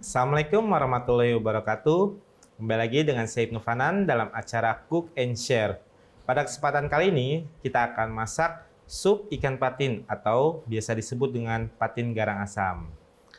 Assalamualaikum warahmatullahi wabarakatuh. Kembali lagi dengan saya Ibnu Fanan dalam acara Cook and Share. Pada kesempatan kali ini, kita akan masak sup ikan patin atau biasa disebut dengan patin garang asam.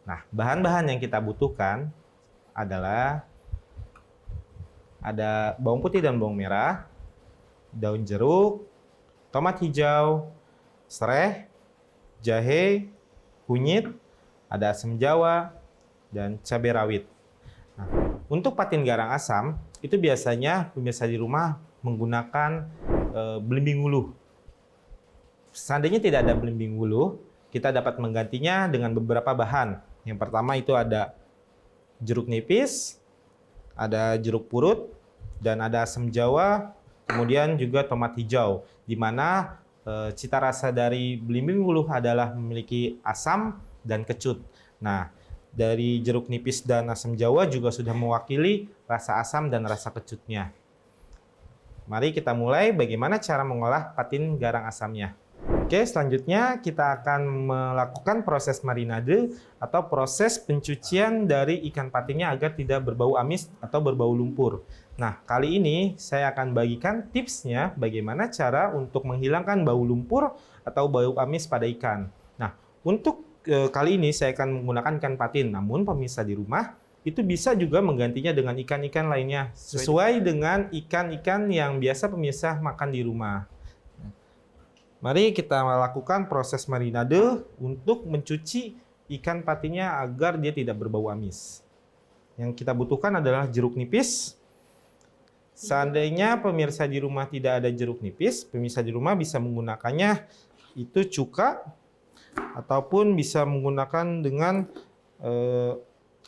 Nah, bahan-bahan yang kita butuhkan adalah ada bawang putih dan bawang merah, daun jeruk, tomat hijau, serai, jahe, kunyit, ada asam jawa, dan cabai rawit. Nah, untuk patin garang asam, itu biasanya pemirsa di rumah menggunakan belimbing wuluh. Seandainya tidak ada belimbing wuluh, kita dapat menggantinya dengan beberapa bahan. Yang pertama itu ada jeruk nipis, ada jeruk purut, dan ada asam jawa, kemudian juga tomat hijau, di mana cita rasa dari belimbing wuluh adalah memiliki asam dan kecut. Nah, dari jeruk nipis dan asam jawa juga sudah mewakili rasa asam dan rasa kecutnya. Mari kita mulai bagaimana cara mengolah patin garang asamnya. Oke, selanjutnya kita akan melakukan proses marinade atau proses pencucian dari ikan patinnya agar tidak berbau amis atau berbau lumpur. Nah, kali ini saya akan bagikan tipsnya bagaimana cara untuk menghilangkan bau lumpur atau bau amis pada ikan. Nah, untuk kali ini saya akan menggunakan ikan patin, namun pemirsa di rumah itu bisa juga menggantinya dengan ikan-ikan lainnya sesuai dengan ikan-ikan yang biasa pemirsa makan di rumah. Mari kita lakukan proses marinade untuk mencuci ikan patinnya agar dia tidak berbau amis. Yang kita butuhkan adalah jeruk nipis. Seandainya pemirsa di rumah tidak ada jeruk nipis, pemirsa di rumah bisa menggunakannya itu cuka, ataupun bisa menggunakan dengan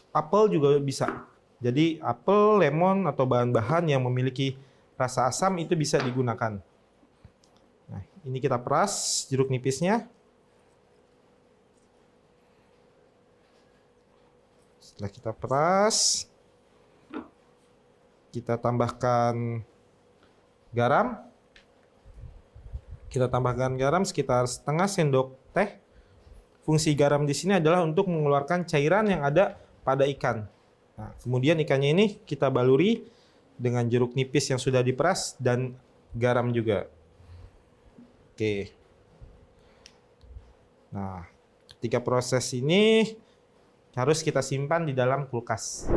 apel juga bisa. Jadi apel, lemon, atau bahan-bahan yang memiliki rasa asam itu bisa digunakan. Nah, ini kita peras jeruk nipisnya. Setelah kita peras, kita tambahkan garam. Kita tambahkan garam sekitar setengah sendok teh. Fungsi garam di sini adalah untuk mengeluarkan cairan yang ada pada ikan. Nah, kemudian ikannya ini kita baluri dengan jeruk nipis yang sudah diperas dan garam juga. Oke. Nah, ketika proses ini harus kita simpan di dalam kulkas.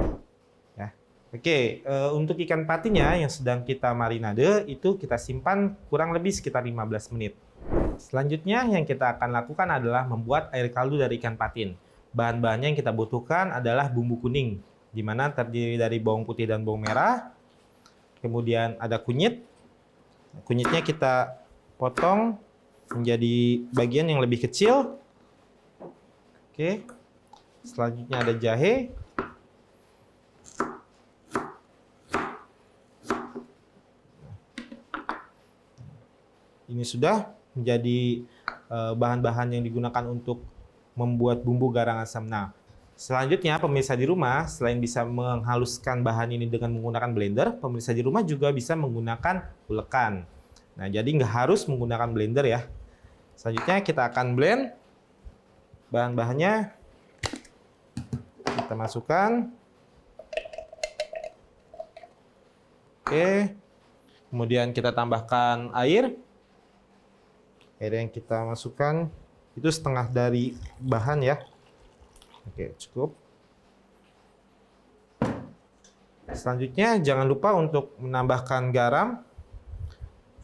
Ya. Oke, untuk ikan patinnya yang sedang kita marinade itu kita simpan kurang lebih sekitar 15 menit. Selanjutnya yang kita akan lakukan adalah membuat air kaldu dari ikan patin. Bahan-bahannya yang kita butuhkan adalah bumbu kuning, di mana terdiri dari bawang putih dan bawang merah. Kemudian ada kunyit. Kunyitnya kita potong menjadi bagian yang lebih kecil. Oke. Selanjutnya ada jahe. Ini sudah menjadi bahan-bahan yang digunakan untuk membuat bumbu garang asam. Nah, selanjutnya pemirsa di rumah selain bisa menghaluskan bahan ini dengan menggunakan blender, pemirsa di rumah juga bisa menggunakan ulekan. Nah, jadi nggak harus menggunakan blender ya. Selanjutnya kita akan blend bahan-bahannya. Kita masukkan. Oke. Kemudian kita tambahkan air. Air yang kita masukkan itu setengah dari bahan ya. Oke, cukup. Selanjutnya jangan lupa untuk menambahkan garam.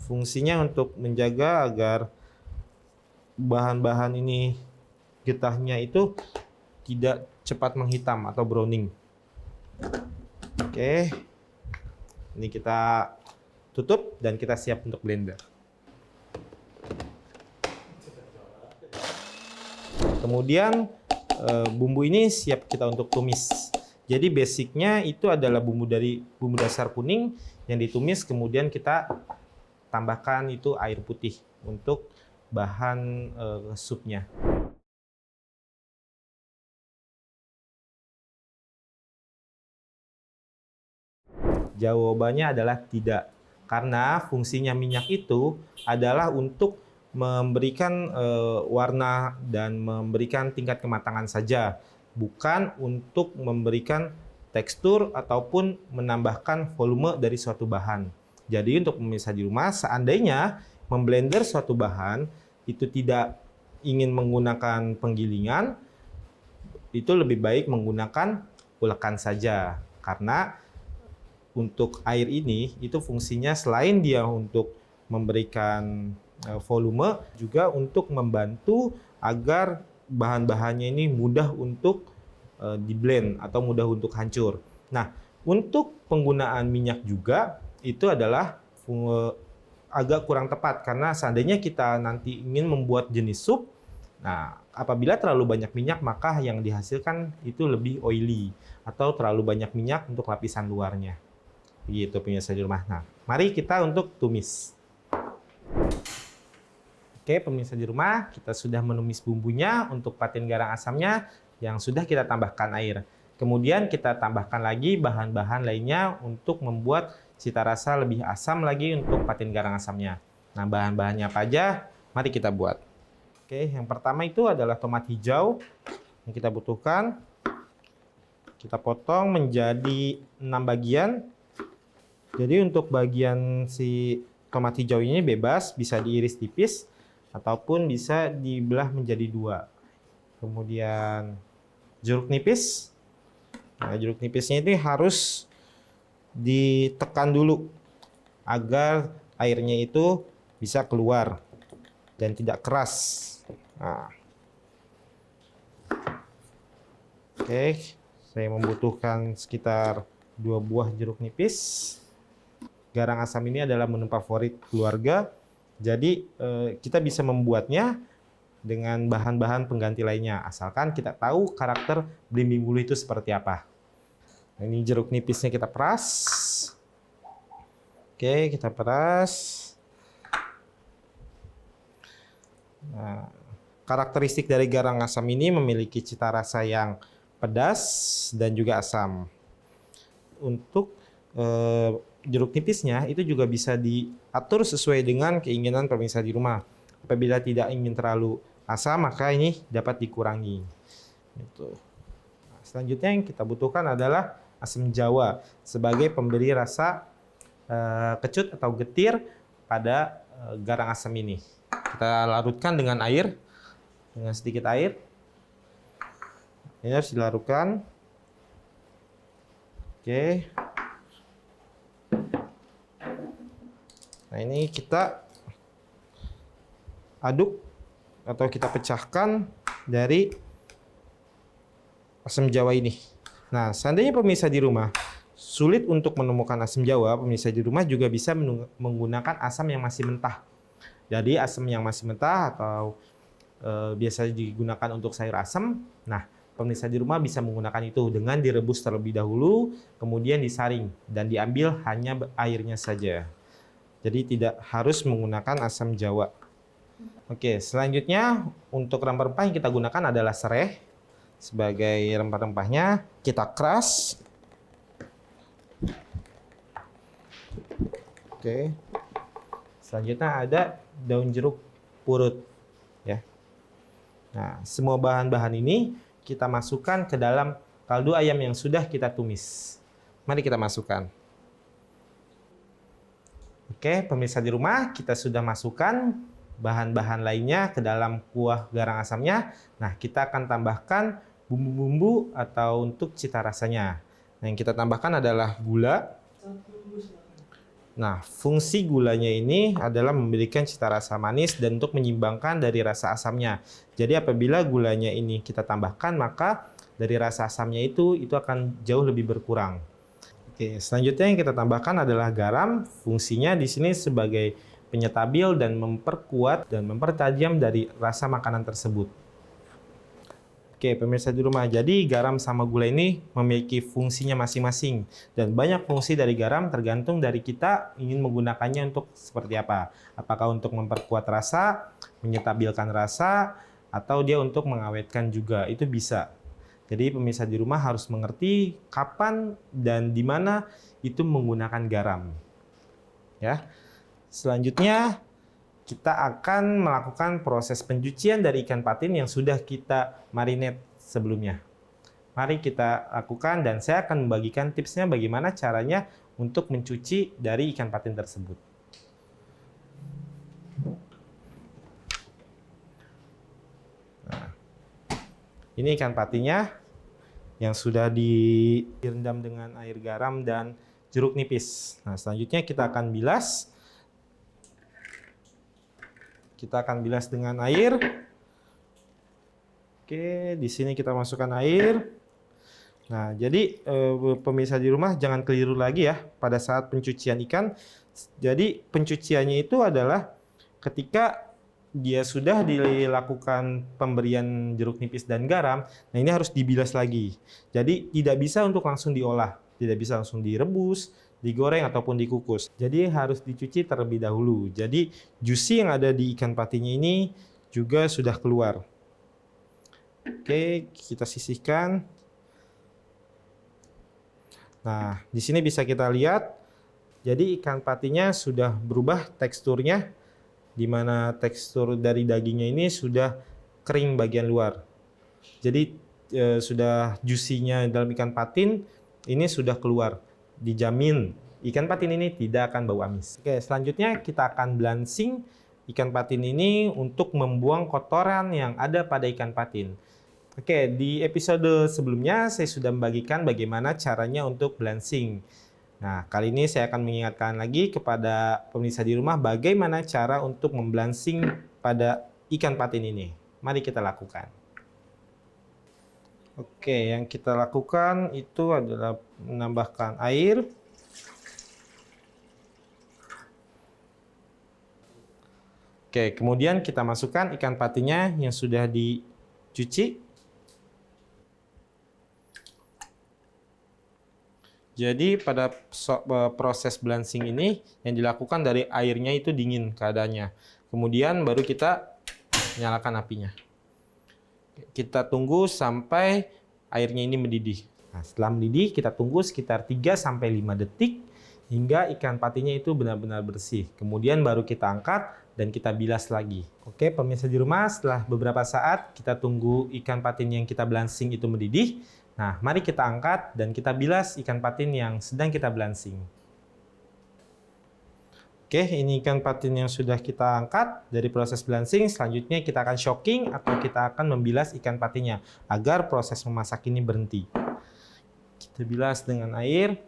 Fungsinya untuk menjaga agar bahan-bahan ini getahnya itu tidak cepat menghitam atau browning. Oke. Ini kita tutup dan kita siap untuk blender. Kemudian bumbu ini siap kita untuk tumis. Jadi basicnya itu adalah bumbu dasar kuning yang ditumis, kemudian kita tambahkan itu air putih untuk bahan supnya. Jawabannya adalah tidak. Karena fungsinya minyak itu adalah untuk memberikan warna dan memberikan tingkat kematangan saja. bukan untuk memberikan tekstur ataupun menambahkan volume dari suatu bahan. Jadi untuk pemirsa di rumah, seandainya memblender suatu bahan itu tidak ingin menggunakan penggilingan, itu lebih baik menggunakan ulekan saja. Karena untuk air ini itu fungsinya selain dia untuk memberikan volume, juga untuk membantu agar bahan-bahannya ini mudah untuk di-blend atau mudah untuk hancur. Nah, untuk penggunaan minyak juga itu adalah agak kurang tepat karena seandainya kita nanti ingin membuat jenis sup, nah apabila terlalu banyak minyak maka yang dihasilkan itu lebih oily atau terlalu banyak minyak untuk lapisan luarnya. Begitu pemirsa di rumah. Nah, mari kita untuk tumis. Oke, pemirsa di rumah, kita sudah menumis bumbunya untuk patin garang asamnya yang sudah kita tambahkan air. Kemudian kita tambahkan lagi bahan-bahan lainnya untuk membuat cita rasa lebih asam lagi untuk patin garang asamnya. Nah, bahan-bahannya apa aja? Mari kita buat. Oke, yang pertama itu adalah tomat hijau yang kita butuhkan. Kita potong menjadi 6 bagian. Jadi untuk bagian si tomat hijau ini bebas, bisa diiris tipis ataupun bisa dibelah menjadi 2. Kemudian jeruk nipis. Nah, jeruk nipisnya itu harus ditekan dulu agar airnya itu bisa keluar dan tidak keras. Nah. Oke, saya membutuhkan sekitar 2 buah jeruk nipis. Garang asam ini adalah menu favorit keluarga. Jadi kita bisa membuatnya dengan bahan-bahan pengganti lainnya, asalkan kita tahu karakter belimbing bulu itu seperti apa. Nah, ini jeruk nipisnya kita peras. Oke, kita peras. Nah, karakteristik dari garang asam ini memiliki cita rasa yang pedas dan juga asam. Untuk jeruk nipisnya itu juga bisa diatur sesuai dengan keinginan pemirsa di rumah. Apabila tidak ingin terlalu asam, maka ini dapat dikurangi. Nah, selanjutnya yang kita butuhkan adalah asam jawa sebagai pemberi rasa kecut atau getir pada garang asam ini. Kita larutkan dengan air, dengan sedikit air. Ini harus dilarutkan. Oke. Nah, ini kita aduk atau kita pecahkan dari asam jawa ini. Nah, seandainya pemirsa di rumah sulit untuk menemukan asam jawa, pemirsa di rumah juga bisa menggunakan asam yang masih mentah. Jadi asam yang masih mentah atau biasa digunakan untuk sayur asam. Nah, pemirsa di rumah bisa menggunakan itu dengan direbus terlebih dahulu, kemudian disaring dan diambil hanya airnya saja. Jadi tidak harus menggunakan asam jawa. Oke, selanjutnya untuk rempah-rempah yang kita gunakan adalah sereh sebagai rempah-rempahnya. Kita keras. Oke. Selanjutnya ada daun jeruk purut, ya. Nah, semua bahan-bahan ini kita masukkan ke dalam kaldu ayam yang sudah kita tumis. Mari kita masukkan. Oke, pemirsa di rumah, kita sudah masukkan bahan-bahan lainnya ke dalam kuah garang asamnya. Nah, kita akan tambahkan bumbu-bumbu atau untuk cita rasanya. Nah, yang kita tambahkan adalah gula. Nah, fungsi gulanya ini adalah memberikan cita rasa manis dan untuk menyimbangkan dari rasa asamnya. Jadi apabila gulanya ini kita tambahkan, maka dari rasa asamnya itu akan jauh lebih berkurang. Oke, selanjutnya yang kita tambahkan adalah garam. Fungsinya di sini sebagai penyetabil dan memperkuat dan mempertajam dari rasa makanan tersebut. Oke, pemirsa di rumah, jadi garam sama gula ini memiliki fungsinya masing-masing. Dan banyak fungsi dari garam tergantung dari kita ingin menggunakannya untuk seperti apa. Apakah untuk memperkuat rasa, menyetabilkan rasa, atau dia untuk mengawetkan juga, itu bisa. Jadi pemirsa di rumah harus mengerti kapan dan di mana itu menggunakan garam. Ya. Selanjutnya kita akan melakukan proses pencucian dari ikan patin yang sudah kita marinate sebelumnya. Mari kita lakukan dan saya akan membagikan tipsnya bagaimana caranya untuk mencuci dari ikan patin tersebut. Nah, ini ikan patinnya yang sudah direndam dengan air garam dan jeruk nipis. Nah, selanjutnya kita akan bilas. Kita akan bilas dengan air. Oke, di sini kita masukkan air. Nah, jadi pemirsa di rumah jangan keliru lagi ya pada saat pencucian ikan. Jadi pencuciannya itu adalah ketika dia sudah dilakukan pemberian jeruk nipis dan garam, nah ini harus dibilas lagi. Jadi tidak bisa untuk langsung diolah, tidak bisa langsung direbus, digoreng ataupun dikukus. Jadi harus dicuci terlebih dahulu. Jadi juicy yang ada di ikan patinya ini juga sudah keluar. Oke, kita sisihkan. Nah, di sini bisa kita lihat, jadi ikan patinya sudah berubah teksturnya, di mana tekstur dari dagingnya ini sudah kering bagian luar. Jadi sudah juicy-nya dalam ikan patin ini sudah keluar. Dijamin ikan patin ini tidak akan bau amis. Oke, selanjutnya kita akan blanching ikan patin ini untuk membuang kotoran yang ada pada ikan patin. Oke, di episode sebelumnya saya sudah membagikan bagaimana caranya untuk blanching. Nah, kali ini saya akan mengingatkan lagi kepada pemirsa di rumah bagaimana cara untuk memblanching pada ikan patin ini. Mari kita lakukan. Oke, yang kita lakukan itu adalah menambahkan air. Oke, kemudian kita masukkan ikan patinnya yang sudah dicuci. Jadi pada proses blanching ini yang dilakukan dari airnya itu dingin keadaannya. Kemudian baru kita nyalakan apinya. Kita tunggu sampai airnya ini mendidih. Nah, setelah mendidih kita tunggu sekitar 3-5 detik hingga ikan patinya itu benar-benar bersih. Kemudian baru kita angkat dan kita bilas lagi. Oke, pemirsa di rumah, setelah beberapa saat kita tunggu ikan patin yang kita blanching itu mendidih. Nah, mari kita angkat dan kita bilas ikan patin yang sedang kita blanching. Oke, ini ikan patin yang sudah kita angkat dari proses blanching. Selanjutnya kita akan shocking atau kita akan membilas ikan patinnya agar proses memasak ini berhenti. Kita bilas dengan air.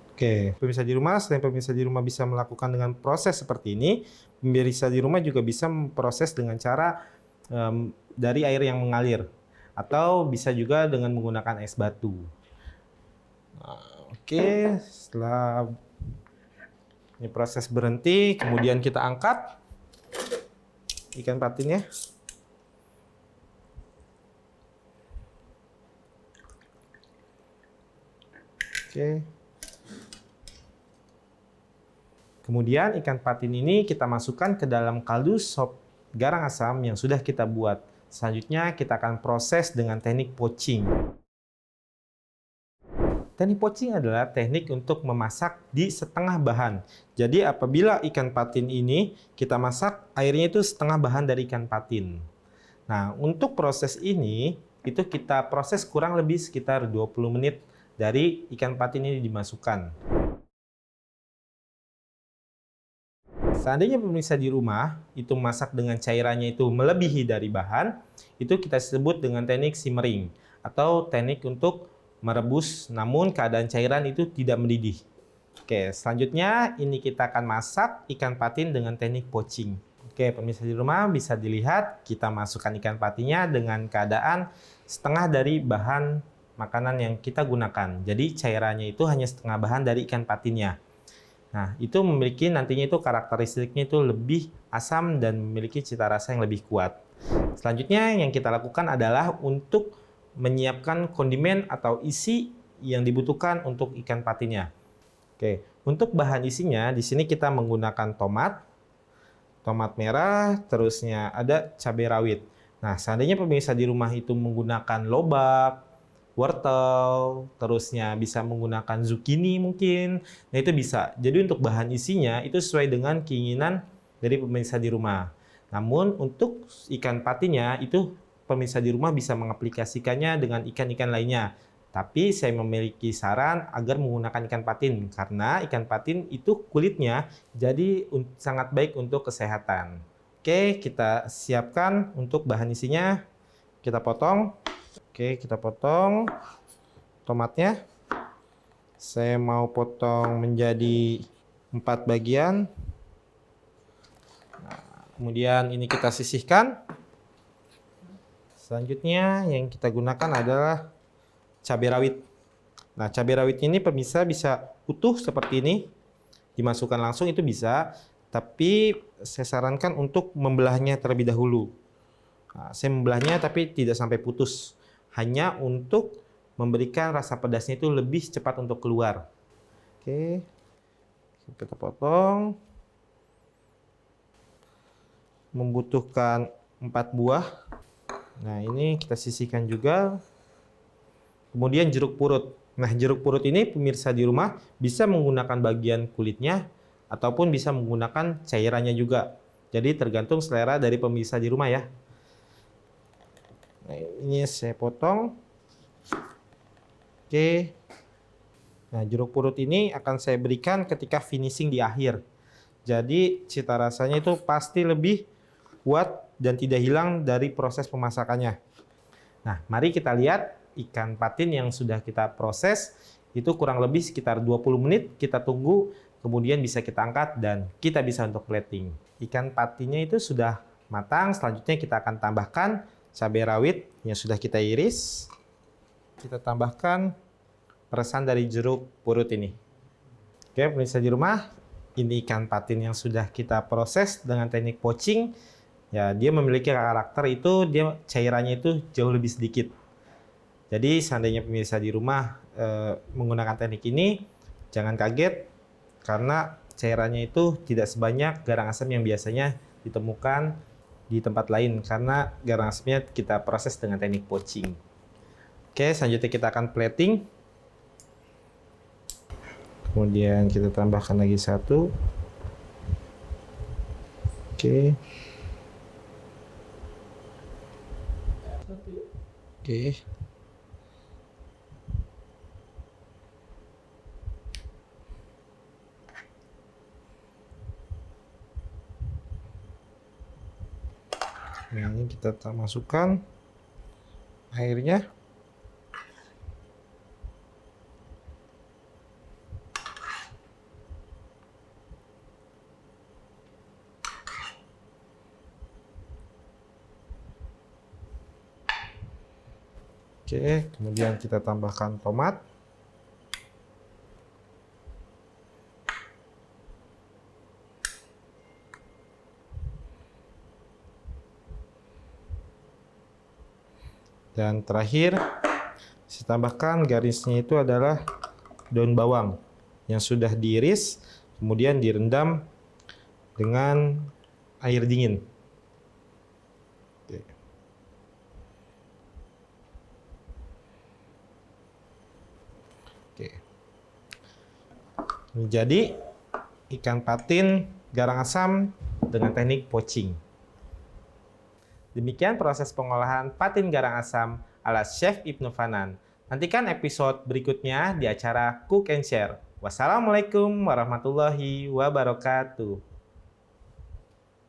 Oke, pemirsa di rumah, selain pemirsa di rumah bisa melakukan dengan proses seperti ini, pemirsa di rumah juga bisa memproses dengan cara dari air yang mengalir. Atau bisa juga dengan menggunakan es batu. Nah, oke, setelah ini proses berhenti, kemudian kita angkat ikan patinnya. Oke. Kemudian ikan patin ini kita masukkan ke dalam kaldu sop garang asam yang sudah kita buat. Selanjutnya kita akan proses dengan teknik poaching. Teknik poaching adalah teknik untuk memasak di setengah bahan. Jadi apabila ikan patin ini kita masak, airnya itu setengah bahan dari ikan patin. Nah, untuk proses ini itu kita proses kurang lebih sekitar 20 menit dari ikan patin ini dimasukkan. Seandainya pemirsa di rumah itu masak dengan cairannya itu melebihi dari bahan, itu kita sebut dengan teknik simmering atau teknik untuk merebus namun keadaan cairan itu tidak mendidih. Oke, selanjutnya ini kita akan masak ikan patin dengan teknik poaching. Oke, pemirsa di rumah bisa dilihat kita masukkan ikan patinnya dengan keadaan setengah dari bahan makanan yang kita gunakan. Jadi cairannya itu hanya setengah bahan dari ikan patinnya. Nah, itu memiliki nantinya itu karakteristiknya itu lebih asam dan memiliki cita rasa yang lebih kuat. Selanjutnya yang kita lakukan adalah untuk menyiapkan kondimen atau isi yang dibutuhkan untuk ikan patinnya. Oke, untuk bahan isinya di sini kita menggunakan tomat merah, terusnya ada cabai rawit. Nah, seandainya pemirsa di rumah itu menggunakan lobak, wortel, terusnya bisa menggunakan zucchini mungkin. Nah, itu bisa. Jadi untuk bahan isinya itu sesuai dengan keinginan dari pemirsa di rumah. Namun untuk ikan patinya itu pemirsa di rumah bisa mengaplikasikannya dengan ikan-ikan lainnya. Tapi saya memiliki saran agar menggunakan ikan patin karena ikan patin itu kulitnya jadi sangat baik untuk kesehatan. Oke, kita siapkan untuk bahan isinya. Kita potong. Oke, kita potong tomatnya. Saya mau potong menjadi 4 bagian. Nah, kemudian ini kita sisihkan. Selanjutnya yang kita gunakan adalah cabai rawit. Nah, cabai rawit ini pemirsa bisa utuh seperti ini. Dimasukkan langsung itu bisa, tapi saya sarankan untuk membelahnya terlebih dahulu. Nah, saya membelahnya tapi tidak sampai putus. Hanya untuk memberikan rasa pedasnya itu lebih cepat untuk keluar. Oke, kita potong. Membutuhkan 4 buah. Nah, ini kita sisihkan juga. Kemudian jeruk purut. Nah, jeruk purut ini pemirsa di rumah bisa menggunakan bagian kulitnya ataupun bisa menggunakan cairannya juga. Jadi tergantung selera dari pemirsa di rumah ya. Nah, ini saya potong. Oke. Nah, jeruk purut ini akan saya berikan ketika finishing di akhir. Jadi cita rasanya itu pasti lebih kuat dan tidak hilang dari proses pemasakannya. Nah, mari kita lihat ikan patin yang sudah kita proses. Itu kurang lebih sekitar 20 menit kita tunggu, kemudian bisa kita angkat dan kita bisa untuk plating. Ikan patinnya itu sudah matang, selanjutnya kita akan tambahkan cabai rawit yang sudah kita iris. Kita tambahkan peresan dari jeruk purut ini. Oke, pemirsa di rumah, ini ikan patin yang sudah kita proses dengan teknik poaching. Ya, dia memiliki karakter itu, dia cairannya itu jauh lebih sedikit. Jadi seandainya pemirsa di rumah menggunakan teknik ini, jangan kaget karena cairannya itu tidak sebanyak garang asam yang biasanya ditemukan di tempat lain karena garang asamnya kita proses dengan teknik poaching. Oke, selanjutnya kita akan plating. Kemudian kita tambahkan lagi satu. Oke. Oke. Nah, ini kita masukkan airnya. Oke, kemudian kita tambahkan tomat. Dan terakhir, saya tambahkan garisnya itu adalah daun bawang yang sudah diiris, kemudian direndam dengan air dingin. Oke. Jadi ikan patin garang asam dengan teknik poaching. Demikian proses pengolahan patin garang asam ala Chef Ibnu Fanan. Nantikan episode berikutnya di acara Cook and Share. Wassalamualaikum warahmatullahi wabarakatuh.